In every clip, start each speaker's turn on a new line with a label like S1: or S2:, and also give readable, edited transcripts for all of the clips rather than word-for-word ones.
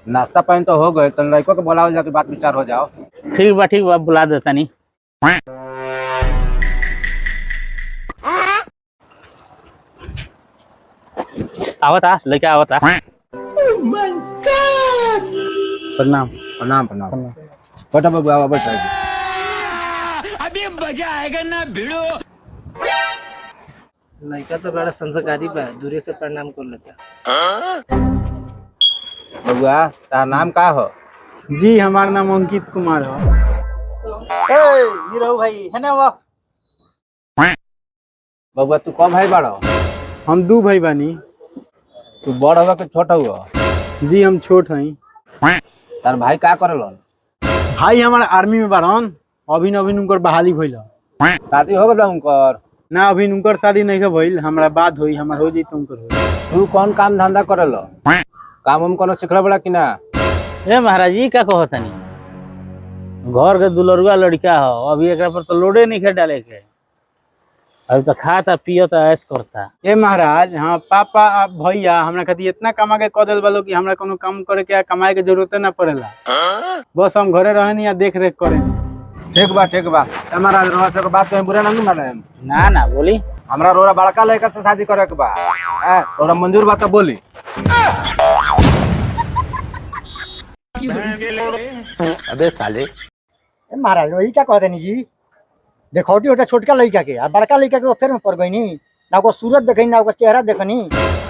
S1: नाश्ता पानी तो हो गए, तो लड़कों को बुलाओ जाके बात विचार हो जाओ।
S2: ठीक बा बुला देता नहीं। आवता लेके आवता। प्रणाम
S1: प्रणाम प्रणाम। बैठो बाबू, आओ बैठो।
S3: अभी मजा आएगा ना भिड़ो।
S4: लड़का तो बड़ा संस्कारी बा, दूरे से प्रणाम कर लेता।
S1: बबुआ तार नाम का हो?
S5: जी हमारा नाम अंकित कुमार है।
S2: भाई है ना वो।
S1: बबुआ तू कौन भाई बड़ो?
S5: हम 2 भाई बानी।
S1: तू बड़ हुआ कि छोटा हुआ?
S5: जी हम छोट हई।
S1: तार भाई का करेलन?
S5: भाई हमारे आर्मी में बारन, अभी उनकर बहाली भइल।
S1: शादी हो गल उनकर?
S5: ना अभी उनकर शादी नहीं भइल, हमरा बाद होई, हमार हो जइतो उनकर होई।
S1: तू कौन काम धंधा करेलो? काम हम कोनो सिखले बड़ा कि ना?
S2: ए महाराज जी का कहतनी, घर के दुलरुआ लड़का हो, अभी एकरा पर तो लोडे नहीं खे डाले के। अभी तो खाता पियता ऐश करता।
S5: ए महाराज, हाँ पापा आप भैया हमरा खातिर इतना कमा के कह देल बालो कि हमरा कोनो काम करे के कमाए के जरूरत ना पड़ेला। बस हम घरे रहनी या देख रेख करें।
S1: ठीक बा ठीक बा। महाराज रोरा से बात में बुरा नहीं माने।
S2: ना बोली
S1: हमरा रोरा बड़का लड़का से शादी करे के बा। तोरा मंजूर बा तो बोली।
S6: अबे साले
S7: महाराज वही क्या कहते नहीं जी, देखौटी होता छोटका लड़का के, बड़का लड़का के फेर में पड़ गई नी ना, ओकर सूरत देखनी ना ओकर चेहरा देखनी।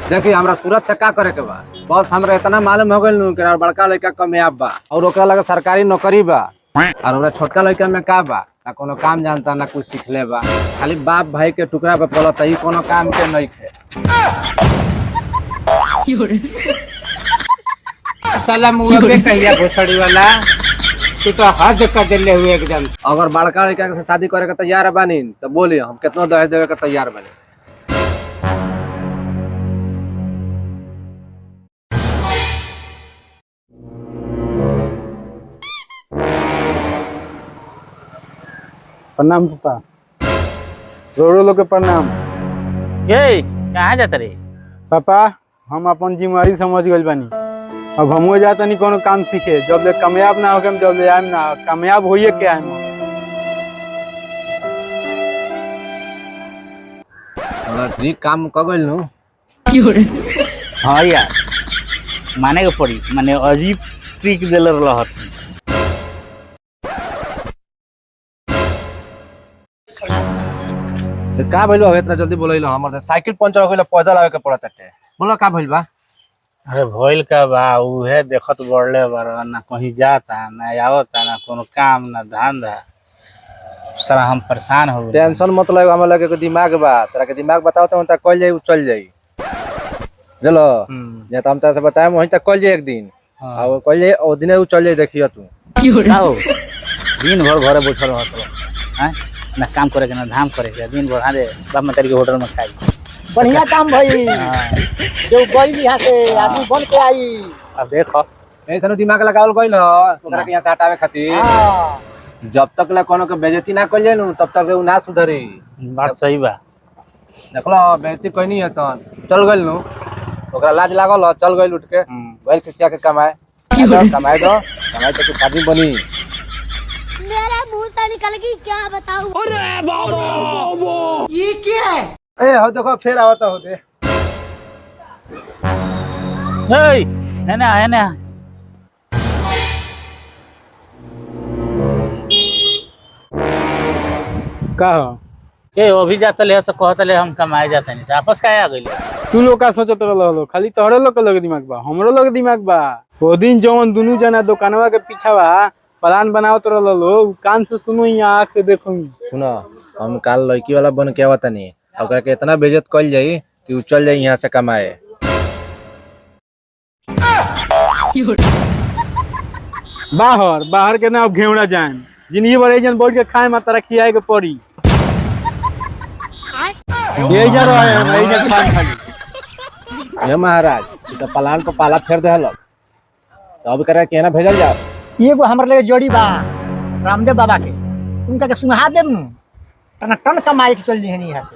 S1: देखिए हमरा सूरत से का करे के बा, बस हमरा इतना मालूम हो गइल कि बड़का लड़का कामयाब बा और ओकरा लगे सरकारी नौकरी बा, और ओकरा छोटका लड़का में का बा, ना कोनो काम जानता ना कुछ सिखले बा, खाली बाप भाई के टुकड़ा पे पलता, ई कोनो काम के नहीं खे।
S4: साला मुआ पे कहिया घोसड़ी वाला, तू तो हद कर देले हुए एकदम।
S1: अगर बड़का लड़का से शादी करे के तैयार बानी तो बोली, हम कितना दहेज देवे के तैयार बानी।
S5: प्रणाम पापा, रोरो लोग के प्रणाम।
S2: ए कहाँ जाता रे?
S5: पापा हम अपन जिम्मेवारी समझ गइल बानी, अब हमो जाता नहीं कोनो काम सीखे, जब ले कामयाब ना हो जब ले आएम ना, कामयाब होइए के आएम।
S1: ठीक काम क गइल नु।
S2: हाँ यार माने के पड़ी, माने अजीब ट्रिक देले रहत।
S1: का भइल हो इतना जल्दी बोलैलो? हमर साइकिल पंचर हो गइल, पैदल आवे के पड़त है। बोलो का भइल बा?
S2: अरे भइल का बा, उहे देखत बढ़ले बार, ना कहीं जाता ना आवता, ना कोनो काम ना धंधा, सारा हम परेशान हो गए।
S1: टेंशन मत ले, हमरा लगे के दिमाग बा, तेरा के दिमाग बताओ तो त कल जाई चल जाई। चलो जे हम त से बताए वहीं तक कल जाई एक दिन। और कल जाई ओ दिन चल जाई, देखियो तू।
S2: दिन भर घरे बैठल रहत हैं, ना काम करे के ना धाम करे के, दिन भर हारे बाप माता के होटल में खाई।
S7: बढ़िया काम भाई, जो गई यहाँ से आदमी बन के आई।
S2: अब देखो
S1: ऐसा दिमाग लगावल गइल हो तोरा के यहाँ से हटावे खातिर। जब तक ला कोनो के बेइज्जती ना कइल नु तब तक उ ना सुधरी।
S2: बात सही बा।
S1: देखलो बेइज्जती कइनी है सन, चल गइल नु, ओकरा लाज लागल हो, चल गइल उठ के बैल खिसिया के कमाए तो तू आदमी बनी।
S8: मेरा मुंह से निकल गई, क्या बताऊं?
S3: अरे बाबा
S4: ये क्या है?
S5: ए हो देखो फिर आवता हो दे।
S2: है ना
S5: का हो
S2: के अभी जाता ले तो कहता ले हम कमाए जाते नहीं, आपस का आ गइल।
S5: तू लोग का सोचत रहलो? खाली तोहरे लोग के लगे दिमाग बा, हमरो लोग दिमाग बा। वो दिन जवन दुनू जना दुकानवा के पीछावा प्लान बनावत रहलो, कान से सुनो या आँख से देखो।
S1: सुनो हम काल लड़की वाला बन के आवत नहीं, ओकरा के इतना बेइज्जत कइल जाई कि उ चल जाई यहाँ से कमाए।
S5: बाहर के ना अब घेवड़ा जाए, जिंदगी भर एजन बैठ के खाए में तरह खियाए के पड़ी। ये जा रहा है एजन खान खाली।
S1: ये महाराज तो प्लान पर पाला फेर दे हलक, तो अब करे केना भेजल जाओ?
S7: एगो हमारे लगे जोड़ी बा रामदेव बाबा के, उनका के सुनहा देब नु, टन कमाई के चल जी यहाँ से।